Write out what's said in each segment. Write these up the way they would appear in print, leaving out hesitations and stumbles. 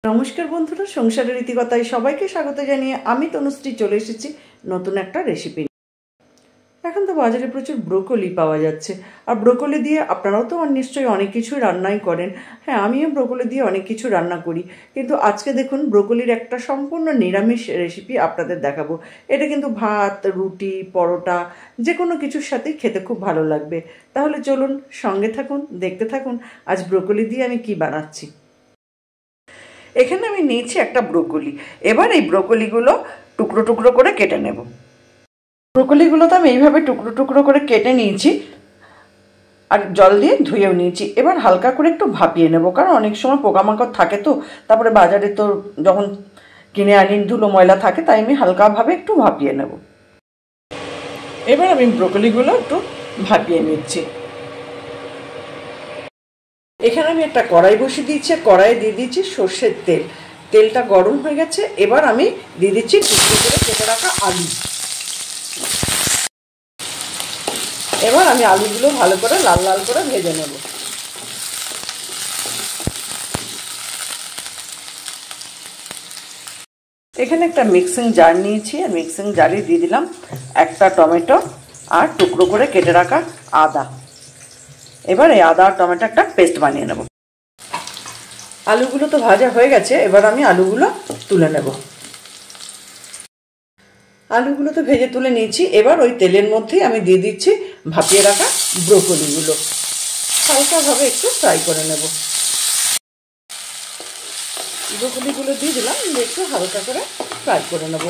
নমস্কার বন্ধুরা, সংসারের রীতিকথায় সবাইকে স্বাগত জানিয়ে আমি তনুশ্রী চলে এসেছি নতুন একটা রেসিপি। এখন তো বাজারে প্রচুর ব্রোকলি পাওয়া যাচ্ছে, আর ব্রোকলি দিয়ে আপনারাও তো নিশ্চয়ই অনেক কিছু রান্নাই করেন। হ্যাঁ, আমিও ব্রোকলি দিয়ে অনেক কিছু রান্না করি, কিন্তু আজকে দেখুন ব্রোকলির একটা সম্পূর্ণ নিরামিষ রেসিপি আপনাদের দেখাবো। এটা কিন্তু ভাত, রুটি, পরোটা যে কোনো কিছুর সাথেই খেতে খুব ভালো লাগবে। তাহলে চলুন সঙ্গে থাকুন, দেখতে থাকুন আজ ব্রোকলি দিয়ে আমি কি বানাচ্ছি। এখানে আমি নিয়েছি একটা ব্রোকলি। এবার এই ব্রোকলিগুলো টুকরো টুকরো করে কেটে নেব। ব্রোকলিগুলো তো আমি এইভাবে টুকরো টুকরো করে কেটে নিয়েছি, আর জল দিয়ে ধুয়েও নিয়েছি। এবার হালকা করে একটু ভাপিয়ে নেব, কারণ অনেক সময় পোকামাকড় থাকে, তো তারপরে বাজারে তো যখন কিনে আনি ধুলো ময়লা থাকে, তাই আমি হালকাভাবে একটু ভাপিয়ে নেব। এবার আমি ব্রোকলিগুলো একটু ভাপিয়ে নিচ্ছি। এখানে আমি একটা কড়াই বসিয়ে দিয়েছি, কড়াইয়ে দিয়ে দিয়েছি সর্ষের তেল। তেলটা গরম হয়ে গেছে, এবার আমি দিয়ে দিচ্ছি টুকরো করে কেটে রাখা আলু। এবার আমি আলুগুলো ভালো করে লাল লাল করে ভেজে নেব। এখানে একটা মিক্সিং জার নিয়েছি, আর মিক্সিং জারে দিয়ে দিলাম একটা টমেটো আর টুকরো করে কেটে রাখা আদা। এবার এই আদা আর টমেটো একটা পেস্ট বানিয়ে নেব। আলুগুলো তো ভাজা হয়ে গেছে, এবার আমি আলুগুলো তুলে নেব। আলুগুলো তো ভেজে তুলে নিয়েছি। এবার ওই তেলের মধ্যেই আমি দিয়ে দিচ্ছি ভাপিয়ে রাখা ব্রোকলিগুলো। হালকাভাবে একটু ফ্রাই করে নেব। ব্রোকলিগুলো দিয়ে দিলাম, একটু হালকা করে ফ্রাই করে নেব।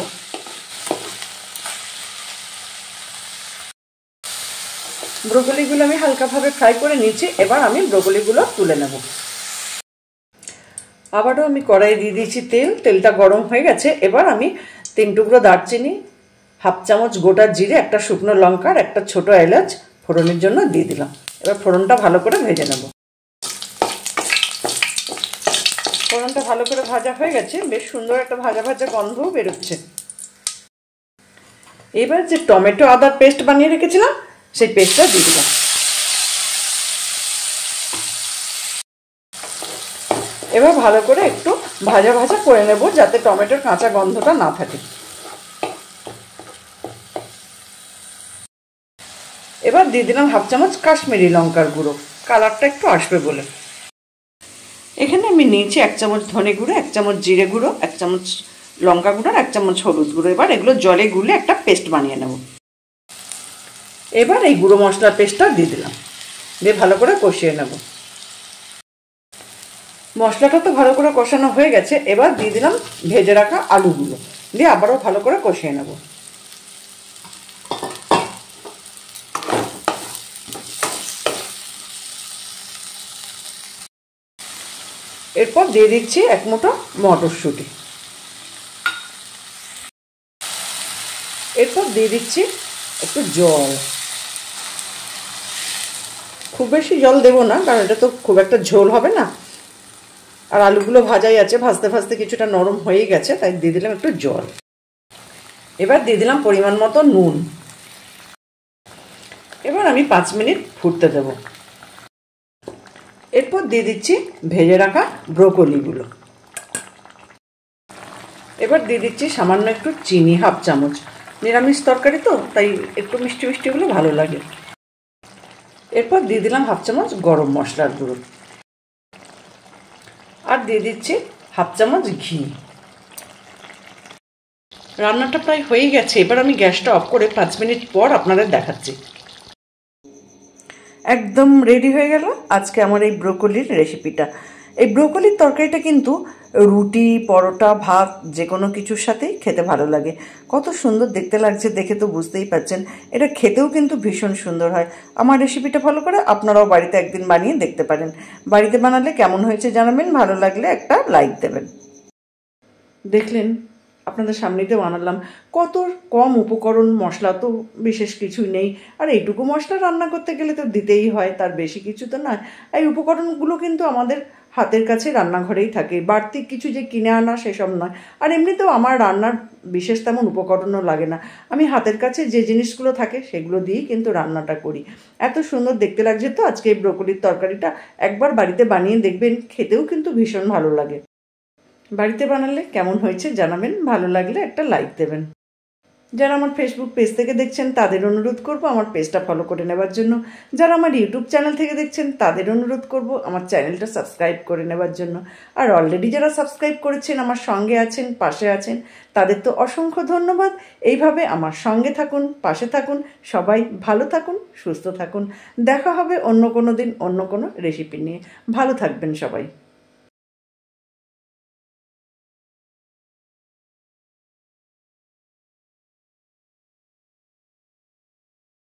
ব্রোকলিগুলো আমি হালকাভাবে ফ্রাই করে নিয়েছি। এবার আমি ব্রোকলিগুলো তুলে নেব। আবারও আমি কড়াইয়ে দিয়ে দিয়েছি তেল। তেলটা গরম হয়ে গেছে, এবার আমি 3 টুকরো দারচিনি, হাফ চামচ গোটা জিরে, একটা শুকনো লঙ্কার একটা ছোট এলাচ ফোড়নের জন্য দিয়ে দিলাম। এবার ফোড়নটা ভালো করে ভেজে নেব। ফোড়নটা ভালো করে ভাজা হয়ে গেছে, বেশ সুন্দর একটা ভাজা ভাজা গন্ধও বেরোচ্ছে। এবার যে টমেটো আদার পেস্ট বানিয়ে রেখেছিলাম, সেই পেস্টটা দিয়ে দিলাম। এবার ভালো করে একটু ভাজা ভাজা করে নেব, যাতে টমেটোর কাঁচা গন্ধটা না থাকে। এবার দিয়ে দিলাম হাফ চামচ কাশ্মীরি লঙ্কার গুঁড়ো, কালারটা একটু আসবে বলে। এখানে আমি নিয়েছি 1 চামচ ধনে গুঁড়ো, 1 চামচ জিরে গুঁড়ো, 1 চামচ লঙ্কা গুঁড়ো, 1 চামচ হলুদ গুঁড়ো। এবার এগুলো জলে গুলে একটা পেস্ট বানিয়ে নেব। এবার এই গুঁড়ো মশলার পেস্টটা দিয়ে দিলাম, দিয়ে ভালো করে কষিয়ে নেব। মশলাটা তো ভালো করে কষানো হয়ে গেছে, এবার দিয়ে দিলাম ভেজে রাখা আলুগুলো, দিয়ে আবারও ভালো করে কষিয়ে নেব। এরপর দিয়ে দিচ্ছি 1 মুঠো মটরশুঁটি। এরপর দিয়ে দিচ্ছি একটু জল। খুব বেশি জল দেবো না, কারণ এটা তো খুব একটা ঝোল হবে না, আর আলুগুলো ভাজাই আছে, ভাজতে ভাজতে কিছুটা নরম হয়েই গেছে, তাই দিয়ে দিলাম একটু জল। এবার দিয়ে দিলাম পরিমাণ মতো নুন। এবার আমি 5 মিনিট ফুটতে দেব। এরপর দিয়ে দিচ্ছি ভেজে রাখা ব্রোকলিগুলো। এবার দিয়ে দিচ্ছি সামান্য একটু চিনি, হাফ চামচ। নিরামিষ তরকারি তো, তাই একটু মিষ্টি মিষ্টি হলে ভালো লাগে। এরপর দিয়ে দিলাম হাফ চামচ গরম মশলার গুঁড়ো, আর দিয়ে দিচ্ছি হাফ চামচ ঘি। রান্নাটা প্রায় হয়ে গেছে, এবার আমি গ্যাসটা অফ করে 5 মিনিট পর আপনাদের দেখাচ্ছি। একদম রেডি হয়ে গেল আজকে আমার এই ব্রোকলির রেসিপিটা। এই ব্রোকলির তরকারিটা কিন্তু রুটি, পরোটা, ভাত যে কোনো কিছুর সাথেই খেতে ভালো লাগে। কত সুন্দর দেখতে লাগছে, দেখে তো বুঝতেই পারছেন। এটা খেতেও কিন্তু ভীষণ সুন্দর হয়। আমার রেসিপিটা ফলো করে আপনারাও বাড়িতে একদিন বানিয়ে দেখতে পারেন। বাড়িতে বানালে কেমন হয়েছে জানাবেন, ভালো লাগলে একটা লাইক দেবেন। দেখলেন, আপনাদের সামনেতেও বানালাম। কত কম উপকরণ, মশলা তো বিশেষ কিছুই নেই, আর এইটুকু মশলা রান্না করতে গেলে তো দিতেই হয়, তার বেশি কিছু তো নয়। এই উপকরণগুলো কিন্তু আমাদের হাতের কাছে রান্নাঘরেই থাকে, বাড়তি কিছু যে কিনে আনা সেসব নয়। আর এমনিতেও আমার রান্নার বিশেষ তেমন উপকরণও লাগে না, আমি হাতের কাছে যে জিনিসগুলো থাকে সেগুলো দিয়েই কিন্তু রান্নাটা করি। এত সুন্দর দেখতে লাগছে তো আজকে এই ব্রোকলির তরকারিটা। একবার বাড়িতে বানিয়ে দেখবেন, খেতেও কিন্তু ভীষণ ভালো লাগে। বাড়িতে বানালে কেমন হয়েছে জানাবেন, ভালো লাগলে একটা লাইক দেবেন। যারা আমার ফেসবুক পেজ থেকে দেখছেন তাদের অনুরোধ করব আমার পেজটা ফলো করে নেবার জন্য। যারা আমার ইউটিউব চ্যানেল থেকে দেখছেন তাদের অনুরোধ করব আমার চ্যানেলটা সাবস্ক্রাইব করে নেবার জন্য। আর অলরেডি যারা সাবস্ক্রাইব করেছেন, আমার সঙ্গে আছেন, পাশে আছেন, তাদের তো অসংখ্য ধন্যবাদ। এইভাবে আমার সঙ্গে থাকুন, পাশে থাকুন, সবাই ভালো থাকুন, সুস্থ থাকুন। দেখা হবে অন্য কোনো দিন অন্য কোনো রেসিপি নিয়ে। ভালো থাকবেন সবাই।